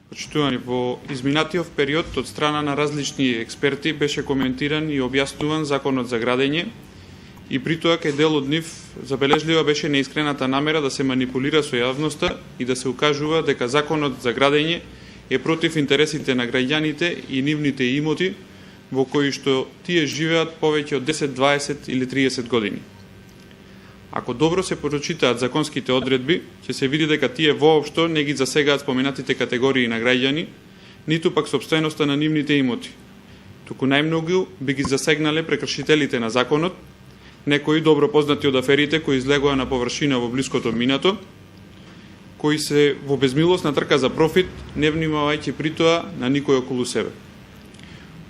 Почитувани, во изминатиот период од страна на различни експерти беше коментиран и објаснуван законот за градење и при тоа кај дел од нив забележлива беше неискрената намера да се манипулира со јавноста и да се укажува дека законот за градење е против интересите на граѓаните и нивните имоти во кои што тие живеат повеќе од 10, 20 или 30 години. Ако добро се прочитаат законските одредби, ќе се види дека тие воопшто не ги засегаат споменатите категории на граѓани, ниту пак сопственоста на нивните имоти. Туку најмногу би ги засегнале прекршителите на законот, некои добро познати од аферите кои излегоа на површина во блиското минато, кои се во безмилосна трка за профит, не внимавајќи при тоа на никој околу себе.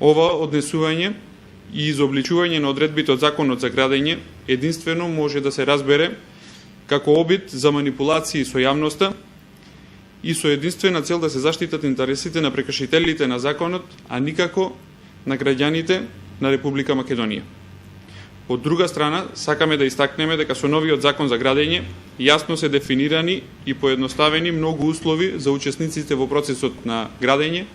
Ова однесување и изобличување на одредбите од законот за градење единствено може да се разбере како обид за манипулации со јавноста и со единствена цел да се заштитат интересите на прекршителите на законот, а никако на граѓаните на Република Македонија. Од друга страна, сакаме да истакнеме дека со новиот закон за градење јасно се дефинирани и поедноставени многу услови за учесниците во процесот на градење,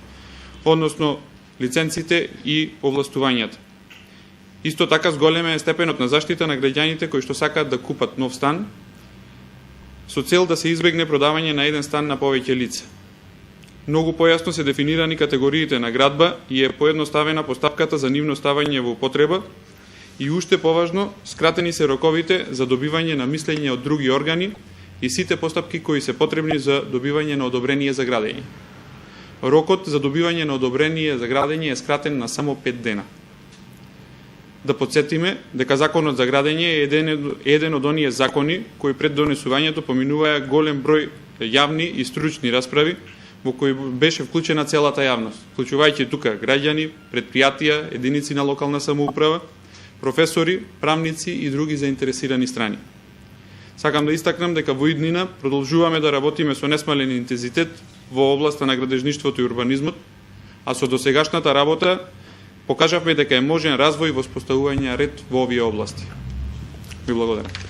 односно лиценците и овластувањата. Исто така зголемен е степенот на заштита на граѓаните кои што сакаат да купат нов стан, со цел да се избегне продавање на еден стан на повеќе лица. Многу појасно се дефинирани категориите на градба и е поедноставена постапката за нивно ставање во употреба и уште поважно, скратени се роковите за добивање на мислење од други органи и сите постапки кои се потребни за добивање на одобрение за градење. Рокот за добивање на одобрение за градење е скратен на само 5 дена. Да подсетиме дека законот за градење е еден од оние закони кои пред донесувањето поминуваја голем број јавни и стручни расправи во кои беше вклучена целата јавност, вклучувајќи тука граѓани, предпријатија, единици на локална самоуправа, професори, правници и други заинтересирани страни. Сакам да истакнам дека во иднина продолжуваме да работиме со несмален интензитет во областа на градежништвото и урбанизмот, а со досегашната работа покажавме дека е можен развој во споставување ред во овие области. Ви благодарам.